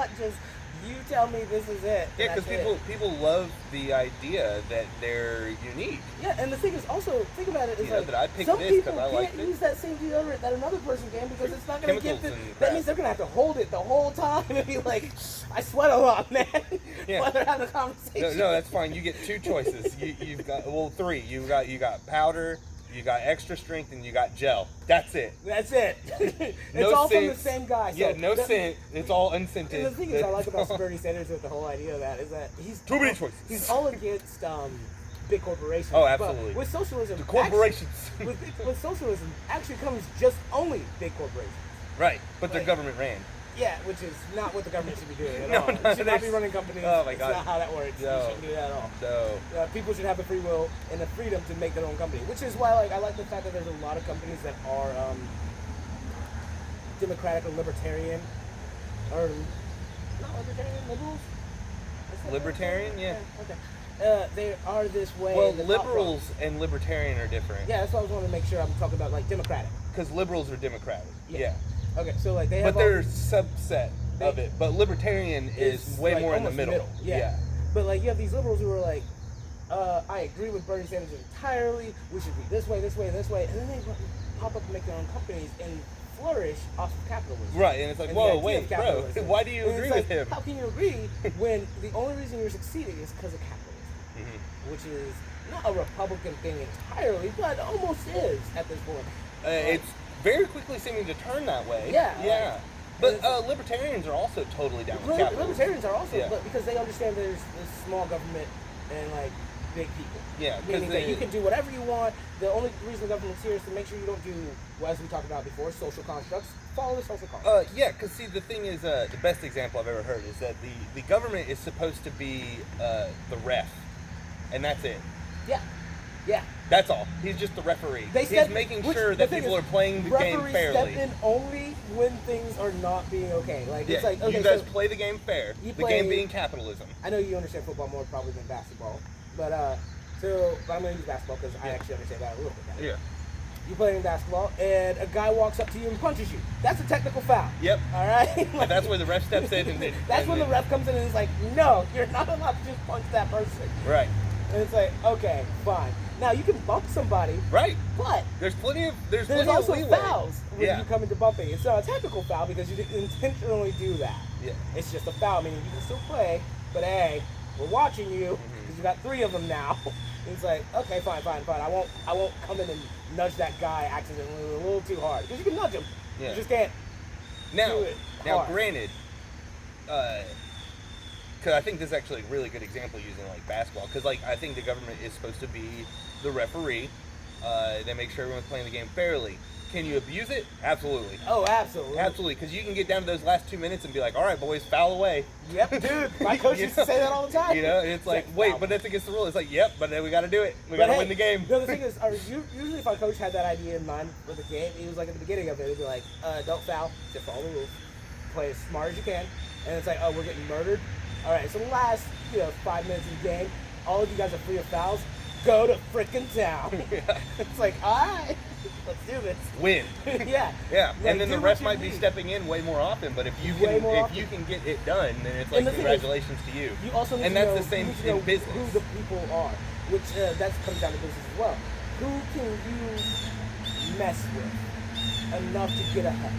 not just you tell me this is it. Yeah, because people love the idea that they're unique. Yeah, and the thing is also, think about it, is like that I picked some this people I can't use that same deodorant that another person can because it's not going to give them. That means they're going to have to hold it the whole time and be like, I sweat a lot, man. Yeah. While they're having a conversation. No, that's fine. You get two choices. You've got three. You got powder. You got extra strength and you got gel. That's it. That's it. It's no all scent. from the same guy. So yeah, no scent. It's all unscented. And the thing is, I like about Bernie Sanders with the whole idea of that is that he's too many choices. He's all against big corporations. Oh, absolutely. But with socialism, the corporations. with socialism, actually comes just only big corporations. Right, but they're government ran. Yeah, which is not what the government should be doing at all. No, It should not be running companies. Oh my God. It's not how that works. No. You shouldn't do that at all. No. People should have the free will and the freedom to make their own company, which is why I like the fact that there's a lot of companies that are democratic or libertarian, or not libertarian, liberals. Libertarian, yeah. Okay. They are this way. Well, liberals and libertarian are different. Yeah, that's why I was wanting to make sure I'm talking about like democratic. Because liberals are democratic. Yeah. Okay, so like they have. But they're a subset of it. But libertarian is way more in the middle. Yeah. But like you have these liberals who are like, I agree with Bernie Sanders entirely. We should be this way, this way, and this way, and then they pop up and make their own companies and flourish off of capitalism. Right, and it's like, whoa, wait, bro, why do you agree with him? How can you agree when the only reason you're succeeding is because of capitalism, which is not a Republican thing entirely, but almost is at this point. It's very quickly seeming to turn that way. Yeah. But libertarians are also totally down with capitalism. Libertarians are also, but because they understand there's small government and like big people. Yeah, meaning that you can do whatever you want. The only reason the government's here is to make sure you don't do, as we talked about before, social constructs. Follow the social constructs. Yeah, because see, the thing is, the best example I've ever heard is that the government is supposed to be the ref, and that's it. Yeah. That's all. He's just the referee. He's making sure that people are playing the game fairly. Referees step in only when things are not being okay. Like it's like, okay, you guys play the game fair. The game being capitalism. I know you understand football more probably than basketball, but I'm gonna use basketball because I actually understand that a little bit better. Yeah. You play in basketball, and a guy walks up to you and punches you. That's a technical foul. Yep. All right. Like, and that's where the ref steps in, that's when the ref comes in and is like, "No, you're not allowed to just punch that person." Right. And it's like, okay, fine. Now you can bump somebody. Right. But there's also leeway. fouls when you come into bumping. It's not a technical foul because you didn't intentionally do that. Yeah. It's just a foul, meaning you can still play, but hey, we're watching you because you got 3 of them now. It's like, okay, fine. I won't come in and nudge that guy accidentally a little too hard because you can nudge him. Yeah. You just can't. Now, granted, because I think this is actually a really good example using like basketball. Because like I think the government is supposed to be the referee. They make sure everyone's playing the game fairly. Can you abuse it? Absolutely. Oh, absolutely. Absolutely, because you can get down to those last 2 minutes and be like, all right, boys, foul away. Yep, dude. My coach used to say that all the time. You know, it's like, wait, but that's against the rule. It's like, yep, but then we got to do it. We got to win the game. No, the thing is, usually if our coach had that idea in mind for the game, he was like at the beginning of it, he'd be like, don't foul, just follow the rules. Play as smart as you can. And it's like, oh, we're getting murdered. All right, so the last 5 minutes of the game, all of you guys are free of fouls. Go to frickin' town. Yeah. It's like, all right, let's do this. Win. Yeah. Like, and then the ref might be stepping in way more often, but if you can get it done, then it's like congratulations to you. You also need and to that's know, the same in business. Who the people are, which that comes down to business as well. Who can you mess with enough to get ahead?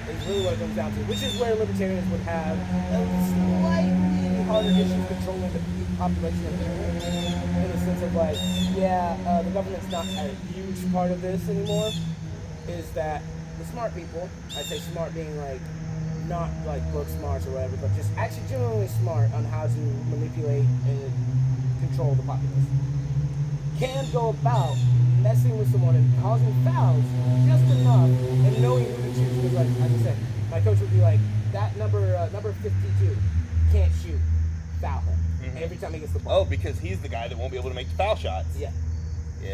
Is really what it comes down to, which is where libertarians would have a slightly harder issue controlling the population of people, in the sense of like, the government's not a huge part of this anymore, is that the smart people, I say smart being like, not like book smarts or whatever, but just actually genuinely smart on how to manipulate and control the populace, can go about messing with someone and causing fouls just enough and knowing who to choose. Because like I said, my coach would be like, that number 52 can't shoot, foul him every time he gets the ball. Oh, because he's the guy that won't be able to make the foul shots. Yeah.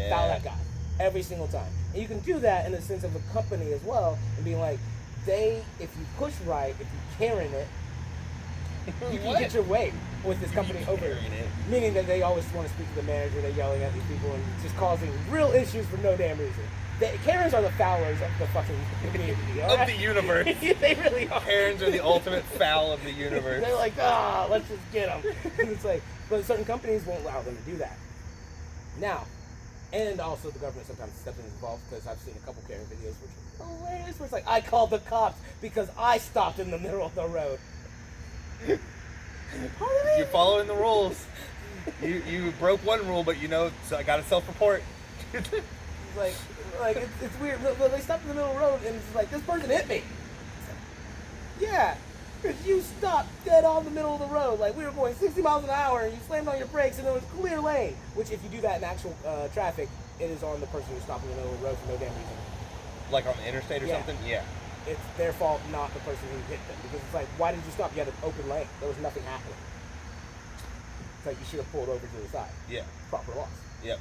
Foul that guy every single time. And you can do that in the sense of a company as well, and being like, if you push right, if you carry it, you can get your way with this company over it. Meaning that they always want to speak to the manager, they're yelling at these people and just causing real issues for no damn reason. Karens are the fowlers of the fucking community. All Of right? the universe. They really are. Karens are the ultimate foul of the universe. They're like, let's just get them. And it's like, but certain companies won't allow them to do that. Now, and also the government sometimes steps involved, because I've seen a couple Karen videos which are hilarious, where it's like, I called the cops because I stopped in the middle of the road. You're following the rules. You broke one rule, but so I got to self-report. like it's weird. Look, they stopped in the middle of the road, and it's like, this person hit me. Yeah, because you stopped dead on the middle of the road. Like, we were going 60 miles an hour, and you slammed on your brakes, and it was clear lane. Which, if you do that in actual traffic, it is on the person who stopped in the middle of the road for no damn reason. Like on the interstate or something? Yeah. It's their fault, not the person who hit them. Because it's like, why did you stop? You had an open lane. There was nothing happening. It's like, you should have pulled over to the side. Yeah. Proper loss. Yep.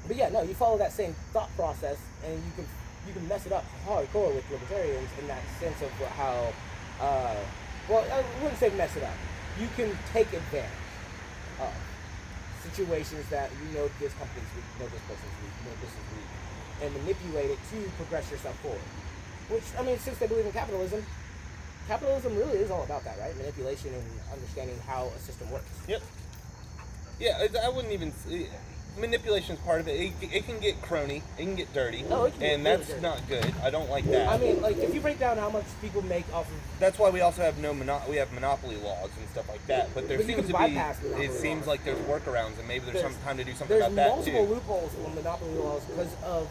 But yeah, no, you follow that same thought process, and you can mess it up hardcore with libertarians in that sense of how, well, I wouldn't say mess it up. You can take advantage of situations that this company's weak, this person's weak, this is weak, and manipulate it to progress yourself forward. Which, I mean, since they believe in capitalism really is all about that, right? Manipulation and understanding how a system works. Yep. Yeah, I wouldn't even... Manipulation is part of it. It can get crony. It can get dirty. Oh, it can get and really that's dirty. not good. I don't like that. I mean, like, if you break down how much people make off of... That's why we also have we have monopoly laws and stuff like that. But there But you seems can to be... bypass monopoly It seems laws. like there's workarounds, and maybe there's some time to do something about that, There's multiple too. loopholes on monopoly laws because of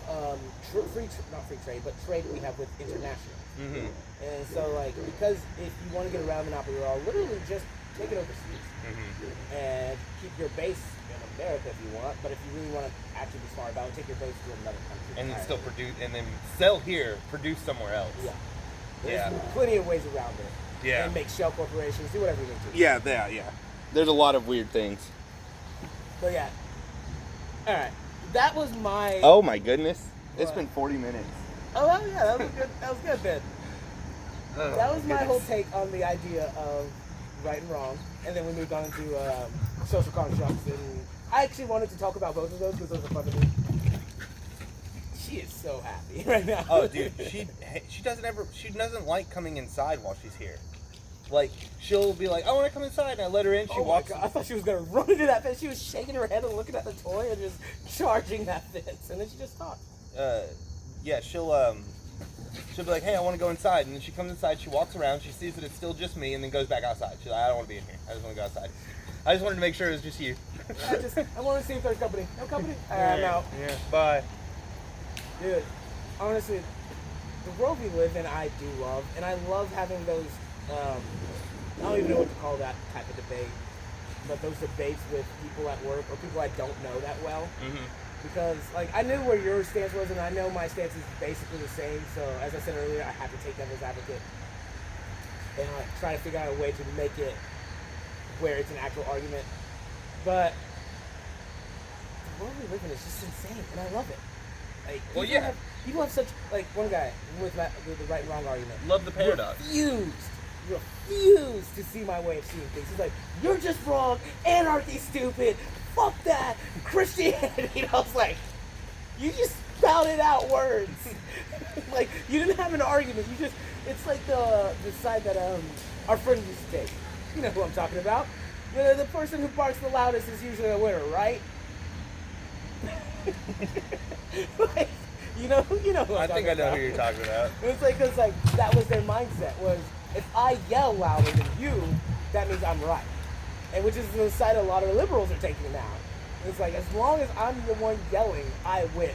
not free trade, but trade we have with international. Mm-hmm. And so, like, because if you want to get around monopoly law, literally just take it overseas and keep your base in America if you want. But if you really want to actually be smart about it, take your base to another country. And then still produce, and then sell here, produce somewhere else. Yeah. There's plenty of ways around it. Yeah. And make shell corporations, do whatever you need to. Yeah. There's a lot of weird things. But yeah. All right. That was my... Oh my goodness. It's What? been 40 minutes. Oh, well, yeah, that was good. That was good, Ben. Oh, That was my whole goodness. take on the idea of right and wrong, and then we moved on into social constructs. And I actually wanted to talk about both of those because those are fun to me. She is so happy right now. Oh, dude, she doesn't like coming inside while she's here. Like, she'll be like, I want to come inside, and I let her in. She Oh my walks. God, I thought she was gonna run into that fence. She was shaking her head and looking at the toy and just charging that fence, and then she just stopped. Yeah, she'll be like, hey, I want to go inside, and then she comes inside. She walks around. She sees that it's still just me, and then goes back outside. She's like, I don't want to be in here. I just want to go outside. I just wanted to make sure it was just you. I want to see if there's company. No company? I'm out. Yeah. Bye. Dude, honestly, the world we live in, I do love, and I love having those. I don't even know what to call that type of debate, but those debates with people at work or people I don't know that well. Mm-hmm. Because, like, I knew where your stance was, and I know my stance is basically the same. So, as I said earlier, I have to take devil's advocate and try to figure out a way to make it where it's an actual argument. But the world we live in is just insane, and I love it. Like, people have such, like, one guy with the right and wrong argument. Love the paradox. Refused to see my way of seeing things. He's like, you're just wrong, anarchy's stupid, fuck that, Christianity. And I was like, you just spouted out words. Like, you didn't have an argument, it's like the side that our friend used to take. You know who I'm talking about. The person who barks the loudest is usually a winner, right? Like, you know who I'm I think talking I know about. who you're talking about. It's like, cause like that was their mindset was, if I yell louder than you, that means I'm right. And which is the side a lot of liberals are taking now. It's like, as long as I'm the one yelling, I win.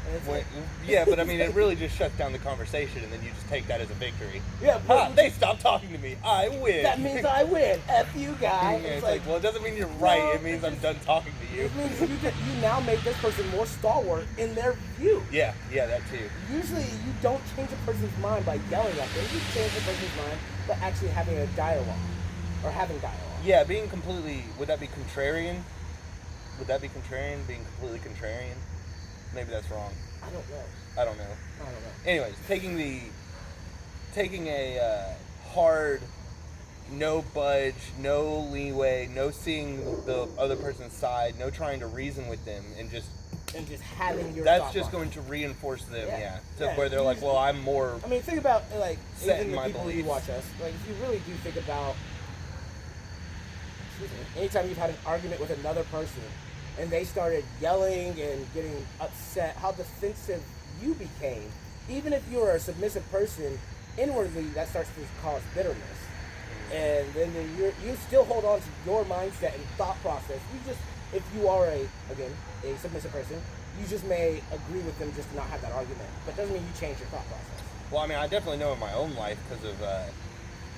And it's like, Yeah, but I mean, it really just shuts down the conversation, and then you just take that as a victory. yeah, Ha, they stopped talking to me. I win. that means I win. F you, guy. Yeah, it's like, well, it doesn't mean you're right. No, It means I'm done talking to you. It means you now make this person more stalwart in their view. Yeah, that too. Usually, you don't change a person's mind by yelling at them. You change a person's mind by actually having a dialogue or having dialogue. Yeah, being completely. Would that be contrarian? Would that be contrarian? Being completely contrarian? Maybe that's wrong. I don't know. I don't know. Anyways, taking a hard, no budge, no leeway, no seeing the other person's side, no trying to reason with them, and just and just having your That's thought just process. going to reinforce them, Yeah. to Yeah, where they're like, well, I'm more. I mean, think about, like, Set even in the my people who beliefs. watch us. Like, if you really do think about, excuse me, anytime you've had an argument with another person and they started yelling and getting upset, how defensive you became. Even if you're a submissive person, inwardly that starts to cause bitterness. And then you still hold on to your mindset and thought process. You just, if you are a submissive person, you just may agree with them just to not have that argument. But doesn't mean you change your thought process. Well, I mean, I definitely know in my own life because of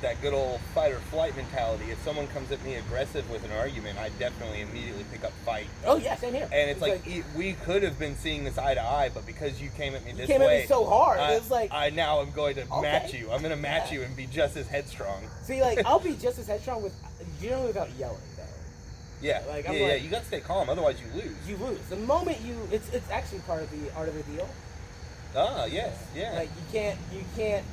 that good old fight or flight mentality. If someone comes at me aggressive with an argument, I definitely immediately pick up fight. Oh yeah, same here. And it's like we could have been seeing this eye to eye, but because you came at me this way, came at me so hard, it's like I now am going to match you. I'm going to match you and be just as headstrong. See, like I'll be just as headstrong generally without yelling though. Yeah, like, yeah. You got to stay calm, otherwise you lose. You lose the moment it's actually part of the art of the deal. Ah, yes, yeah. Like you can't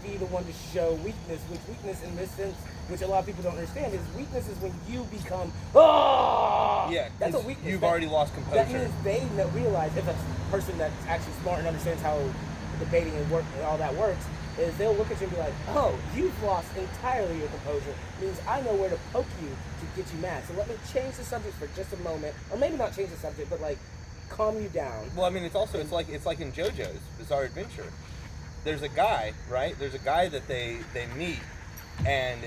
be the one to show weakness, which weakness in this sense, which a lot of people don't understand, is weakness is when you become, yeah, that's a weakness. You've already lost composure. That means they realize, if a person that's actually smart and understands how debating and all that works, is they'll look at you and be like, oh, you've lost entirely your composure. Means I know where to poke you to get you mad. So let me change the subject for just a moment, or maybe not change the subject, but like calm you down. Well, I mean, it's like in JoJo's Bizarre Adventure. There's a guy, right? There's a guy that they meet, and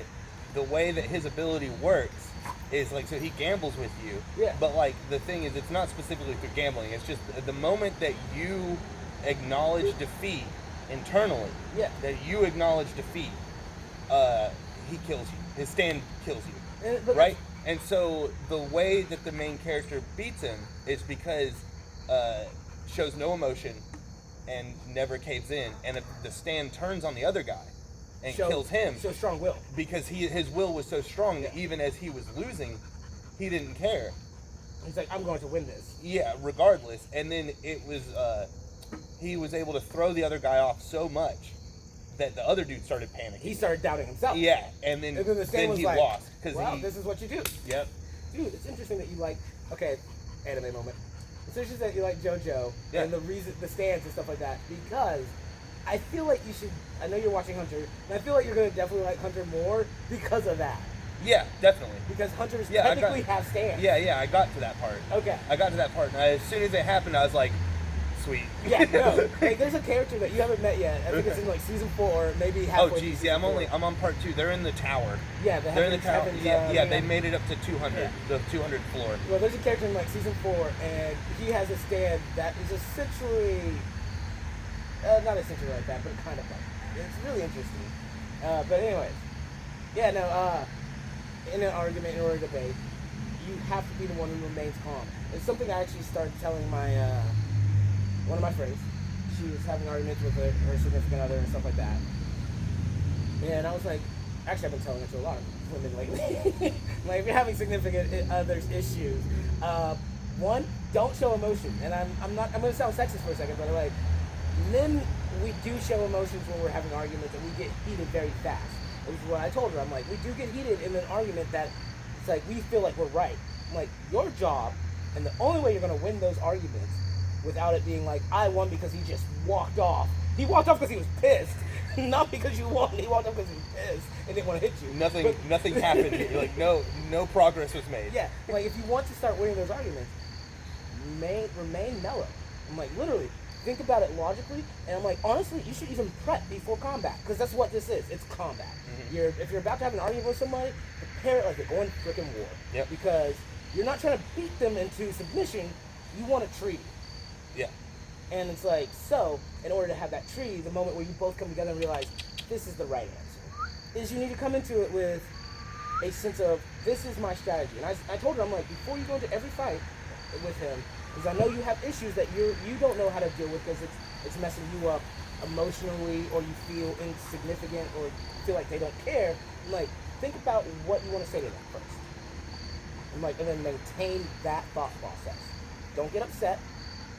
the way that his ability works is like, so he gambles with you. Yeah. But like the thing is, it's not specifically through gambling. It's just the moment that you acknowledge defeat internally. Yeah. That you acknowledge defeat, he kills you. His stand kills you. Right? And so the way that the main character beats him is because shows no emotion and never caves in, and if the stand turns on the other guy and kills him, so strong will, because his will was so strong that even as he was losing, he didn't care. He's like, I'm going to win this. Yeah, regardless. And then it was he was able to throw the other guy off so much that the other dude started panicking. He started doubting himself. Yeah, and then the stand was he like, lost well, this is what you do. Yep. Dude, it's interesting that you like. Okay, anime moment. It's interesting that you like JoJo and the stands and stuff like that, because I feel like you should. I know you're watching Hunter, and I feel like you're gonna definitely like Hunter more because of that. Yeah, definitely. Because Hunters technically have stands. Yeah, I got to that part. Okay. I got to that part, and as soon as it happened, I was like, sweet. Yeah, no. Like, there's a character that you haven't met yet. I think it's in like season 4, maybe halfway. Oh, geez, yeah, I'm on part 2. They're in the tower. Yeah, they're in the tower. They made it up to 200, the 200th floor. Well, there's a character in like season 4, and he has a stand that is essentially, not essentially like that, but kind of like that. It's really interesting. But anyways, yeah, no. In an argument or a debate, you have to be the one who remains calm. It's something I actually started telling my one of my friends. She was having arguments with her significant other and stuff like that. And I was like, actually, I've been telling it to a lot of women lately. Like, if you're having significant others issues, one, don't show emotion. And I'm going to sound sexist for a second, but like, men, we do show emotions when we're having arguments, and we get heated very fast. Which is what I told her. I'm like, we do get heated in an argument that it's like we feel like we're right. I'm like, your job, and the only way you're going to win those arguments without it being like, I won because he just walked off. He walked off because he was pissed. Not because you won. He walked off because he was pissed and didn't want to hit you. Nothing happened. You're like, no progress was made. Yeah. Like, if you want to start winning those arguments, remain mellow. I'm like, literally, think about it logically, and I'm like, honestly, you should even prep before combat, because that's what this is. It's combat. Mm-hmm. If you're about to have an argument with somebody, prepare it like you're going to freaking war. Yep. Because you're not trying to beat them into submission. You want a treaty. Yeah. And it's like, so, in order to have that treaty, the moment where you both come together and realize this is the right answer, is you need to come into it with a sense of, this is my strategy. And I told her, I'm like, before you go into every fight with him, because I know you have issues that you don't know how to deal with, because it's messing you up emotionally, or you feel insignificant, or feel like they don't care. I'm like, think about what you want to say to them first. I'm like, and then maintain that thought process. Don't get upset.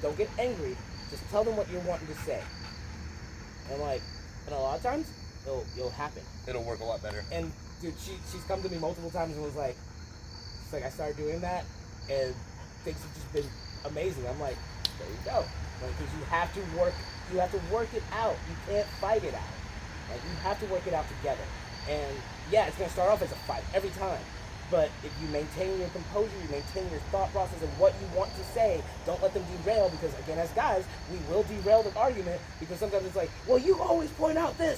Don't get angry. Just tell them what you're wanting to say. And like, and a lot of times, it'll happen. It'll work a lot better. And dude, she's come to me multiple times and was like, it's like I started doing that, and things have just been amazing. I'm like, there you go. Like, because you have to work it out. You can't fight it out. Like, you have to work it out together. And yeah, it's gonna start off as a fight every time. But if you maintain your composure, you maintain your thought process of what you want to say, don't let them derail, because again, as guys, we will derail the argument, because sometimes it's like, well, you always point out the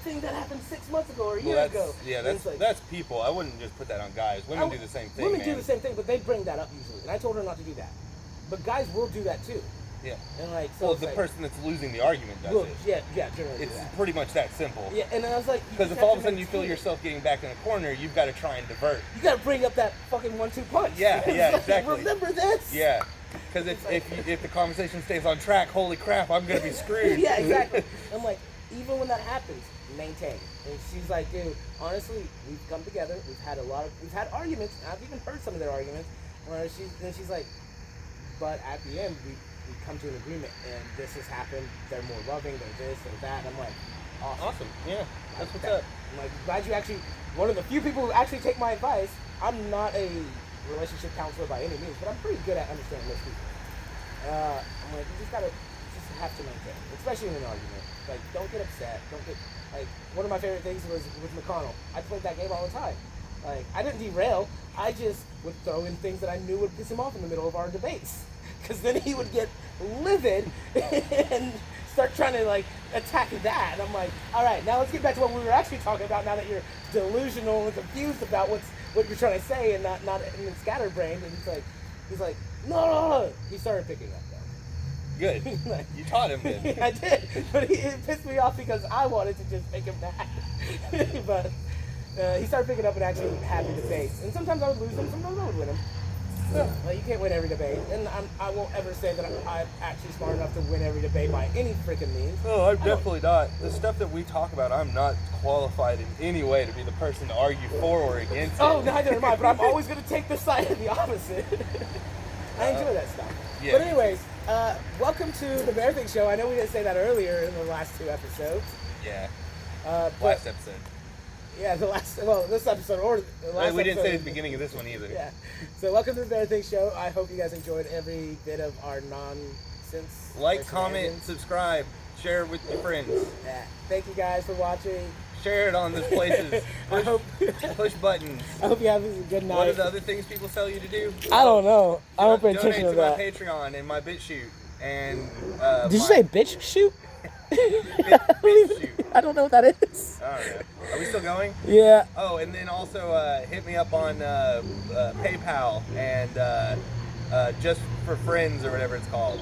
thing that happened 6 months ago or a year ago. Yeah, that's people. I wouldn't just put that on guys. Women do the same thing. Women do the same thing, but they bring that up usually. And I told her not to do that. But guys will do that too. Yeah. And like, so well, the person that's losing the argument does it. Yeah, generally. It's pretty much that simple. Yeah, and I was like, because if all of a sudden you feel yourself getting back in the corner, you've got to try and divert. You got to bring up that fucking 1-2 punch. Yeah, exactly. Remember this? Yeah. Because if the conversation stays on track, holy crap, I'm gonna be screwed. Yeah, exactly. I'm like, even when that happens, maintain. And she's like, dude, honestly, we've come together. We've had arguments. And I've even heard some of their arguments. Where she's like, but at the end, we come to an agreement, and this has happened. They're more loving. They're this, they're that. And I'm like, awesome. Yeah, that's what's up. I'm like, glad you actually, one of the few people who actually take my advice. I'm not a relationship counselor by any means, but I'm pretty good at understanding most people. I'm like, you just have to maintain, especially in an argument. Like, don't get upset. Don't get, like, one of my favorite things was with McConnell. I played that game all the time. Like, I didn't derail. I just would throw in things that I knew would piss him off in the middle of our debates. Because then he would get livid and start trying to, like, attack that. And I'm like, all right, now let's get back to what we were actually talking about, now that you're delusional and confused about what you're trying to say and not and scatterbrained. And he's like, no. He started picking up, though. Good. You taught him then. I did. But it pissed me off because I wanted to just make him mad. But he started picking up and actually having debates. And sometimes I would lose him, sometimes I would win him. Well, you can't win every debate, and I won't ever say that I'm actually smart enough to win every debate by any freaking means. Oh, I'm definitely not. The stuff that we talk about, I'm not qualified in any way to be the person to argue for or against it. Oh, neither am I, but I'm always going to take the side of the opposite. I enjoy that stuff. Yeah. But anyways, welcome to the Bear Thing Show. I know we didn't say that earlier in the last 2 episodes. Yeah. Last episode. Yeah, this episode or the last we didn't say episode. at the beginning of this one either. Yeah. So welcome to the Bear Thing Show. I hope you guys enjoyed every bit of our nonsense. Like, comment, subscribe, share it with your friends. Yeah. Thank you guys for watching. Share it on those places. Push buttons. I hope you have a good night. What are the other things people tell you to do? I don't know. I don't pay attention to that. Donate to my Patreon and my BitChute. And did you say bitch shoot? BitChute. I don't know what that is. I don't know. Are we still going? Yeah. Oh, and then also hit me up on PayPal and Just for Friends or whatever it's called.